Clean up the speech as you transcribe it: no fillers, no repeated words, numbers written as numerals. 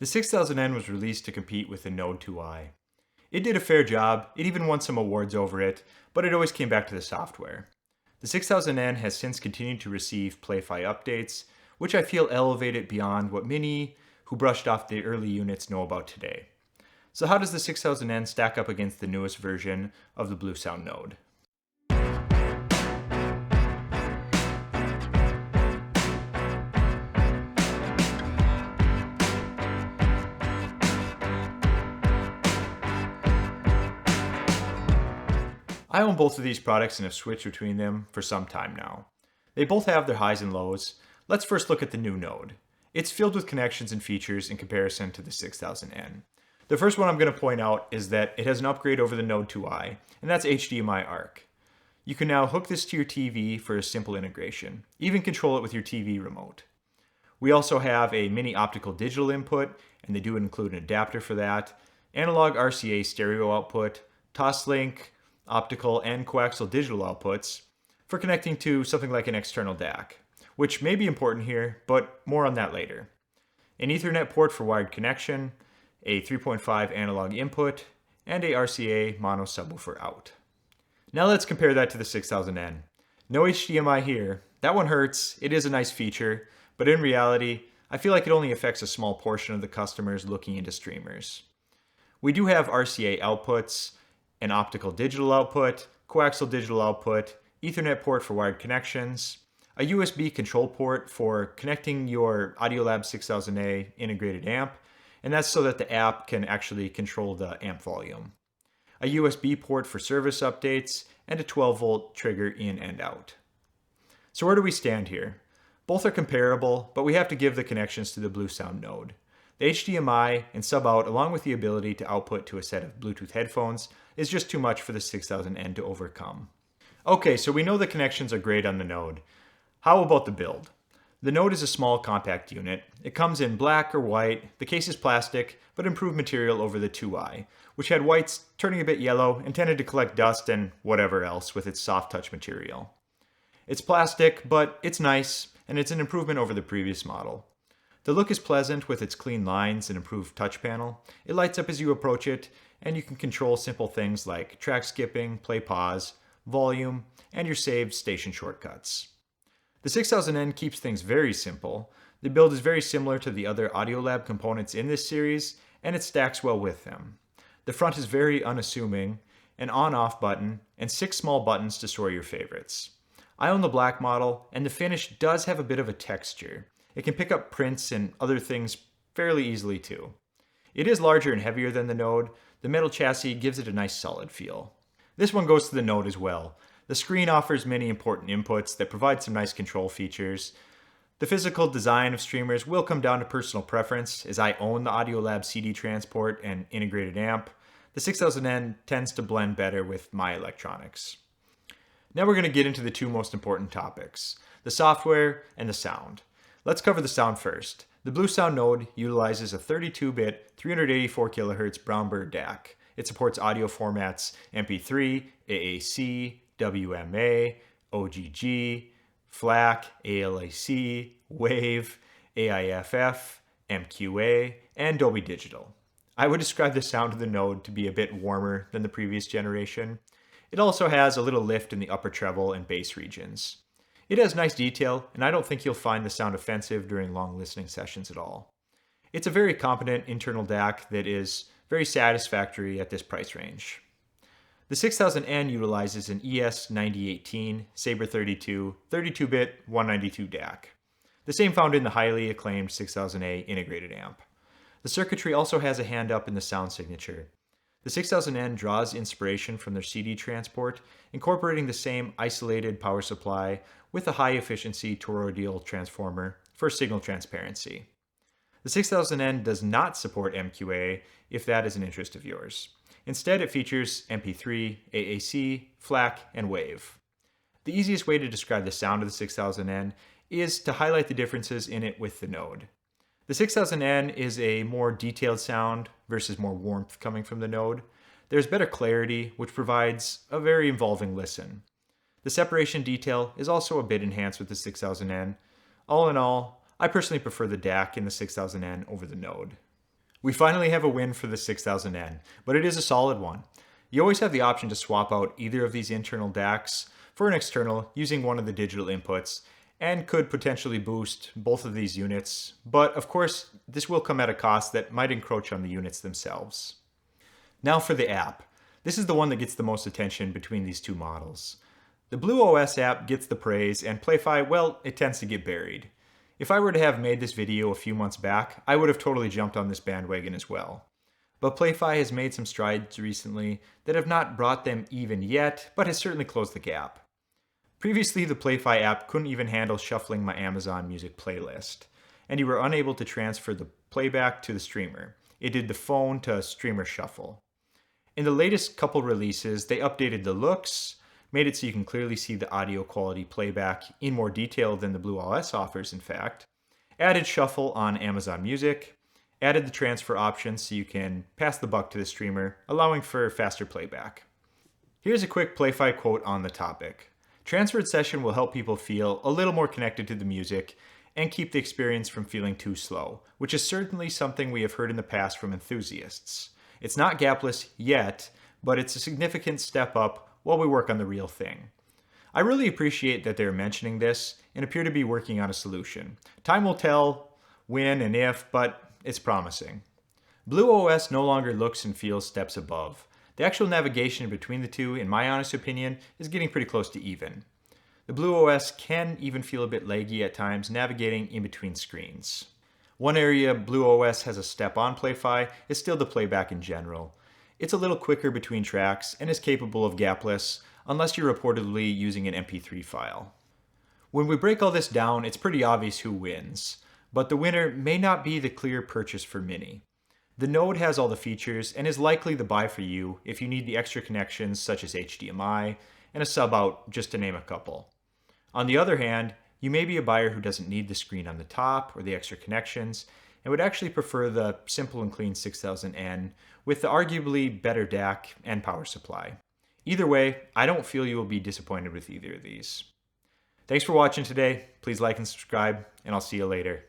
The 6000N was released to compete with the Node 2i. It did a fair job, it even won some awards over it, but it always came back to the software. The 6000N has since continued to receive Play-Fi updates, which I feel elevate it beyond what many who brushed off the early units know about today. So how does the 6000N stack up against the newest version of the Bluesound Node? I own both of these products and have switched between them for some time now. They both have their highs and lows. Let's first look at the new Node. It's filled with connections and features in comparison to the 6000N. The first one I'm going to point out is that it has an upgrade over the Node 2i, and that's HDMI ARC. You can now hook this to your TV for a simple integration, even control it with your TV remote. We also have a mini optical digital input, and they do include an adapter for that, analog RCA stereo output, Toslink, optical and coaxial digital outputs for connecting to something like an external DAC, which may be important here, but more on that later. An Ethernet port for wired connection, a 3.5 analog input, and a RCA mono subwoofer out. Now let's compare that to the 6000N. No HDMI here. That one hurts. It is a nice feature, but in reality, I feel like it only affects a small portion of the customers looking into streamers. We do have RCA outputs, an optical digital output, coaxial digital output, Ethernet port for wired connections, a USB control port for connecting your Audiolab 6000A integrated amp, and that's so that the app can actually control the amp volume. A USB port for service updates, and a 12-volt trigger in and out. So where do we stand here? Both are comparable, but we have to give the connections to the Bluesound Node. The HDMI and sub-out, along with the ability to output to a set of Bluetooth headphones, is just too much for the 6000N to overcome. Okay, so we know the connections are great on the Node. How about the build? The Node is a small compact unit. It comes in black or white, the case is plastic, but improved material over the 2i, which had whites turning a bit yellow and tended to collect dust and whatever else with its soft touch material. It's plastic, but it's nice, and it's an improvement over the previous model. The look is pleasant with its clean lines and improved touch panel. It lights up as you approach it, and you can control simple things like track skipping, play pause, volume, and your saved station shortcuts. The 6000N keeps things very simple. The build is very similar to the other Audiolab components in this series, and it stacks well with them. The front is very unassuming, an on-off button, and 6 small buttons to store your favorites. I own the black model, and the finish does have a bit of a texture. It can pick up prints and other things fairly easily too. It is larger and heavier than the Node. The metal chassis gives it a nice solid feel. This one goes to the Node as well. The screen offers many important inputs that provide some nice control features. The physical design of streamers will come down to personal preference, as I own the Audiolab CD transport and integrated amp. The 6000N tends to blend better with my electronics. Now we're going to get into the two most important topics, the software and the sound. Let's cover the sound first. The Bluesound Node utilizes a 32-bit 384 kHz Brown Bird DAC. It supports audio formats MP3, AAC, WMA, OGG, FLAC, ALAC, WAVE, AIFF, MQA, and Dolby Digital. I would describe the sound of the Node to be a bit warmer than the previous generation. It also has a little lift in the upper treble and bass regions. It has nice detail, and I don't think you'll find the sound offensive during long listening sessions at all. It's a very competent internal DAC that is very satisfactory at this price range. The 6000N utilizes an ES9018 Sabre 32 32-bit 192 DAC, the same found in the highly acclaimed 6000A integrated amp. The circuitry also has a hand up in the sound signature. The 6000N draws inspiration from their CD transport, incorporating the same isolated power supply with a high-efficiency toroidal transformer for signal transparency. The 6000N does not support MQA if that is an interest of yours. Instead, it features MP3, AAC, FLAC, and WAVE. The easiest way to describe the sound of the 6000N is to highlight the differences in it with the Node. The 6000N is a more detailed sound versus more warmth coming from the Node. There's better clarity, which provides a very involving listen. The separation detail is also a bit enhanced with the 6000N. All in all, I personally prefer the DAC in the 6000N over the Node. We finally have a win for the 6000N, but it is a solid one. You always have the option to swap out either of these internal DACs for an external using one of the digital inputs, and could potentially boost both of these units, but of course this will come at a cost that might encroach on the units themselves. Now for the app. This is the one that gets the most attention between these two models. The BlueOS app gets the praise, and Play-Fi, well, it tends to get buried. If I were to have made this video a few months back, I would have totally jumped on this bandwagon as well. But Play-Fi has made some strides recently that have not brought them even yet, but has certainly closed the gap. Previously, the Play-Fi app couldn't even handle shuffling my Amazon Music playlist, and you were unable to transfer the playback to the streamer. It did the phone to streamer shuffle. In the latest couple releases, they updated the looks, made it so you can clearly see the audio quality playback in more detail than the BlueOS offers, in fact, added shuffle on Amazon Music, added the transfer option so you can pass the buck to the streamer, allowing for faster playback. Here's a quick Play-Fi quote on the topic. Transferred session will help people feel a little more connected to the music and keep the experience from feeling too slow, which is certainly something we have heard in the past from enthusiasts. It's not gapless yet, but it's a significant step up while we work on the real thing. I really appreciate that they're mentioning this and appear to be working on a solution. Time will tell when and if, but it's promising. BlueOS no longer looks and feels steps above. The actual navigation between the two, in my honest opinion, is getting pretty close to even. The BlueOS can even feel a bit laggy at times navigating in between screens. One area BlueOS has a step on Play-Fi is still the playback in general. It's a little quicker between tracks and is capable of gapless, unless you're reportedly using an MP3 file. When we break all this down, it's pretty obvious who wins, but the winner may not be the clear purchase for Mini. The Node has all the features and is likely the buy for you if you need the extra connections such as HDMI and a sub out, just to name a couple. On the other hand, you may be a buyer who doesn't need the screen on the top or the extra connections and would actually prefer the simple and clean 6000N with the arguably better DAC and power supply. Either way, I don't feel you will be disappointed with either of these. Thanks for watching today. Please like and subscribe, and I'll see you later.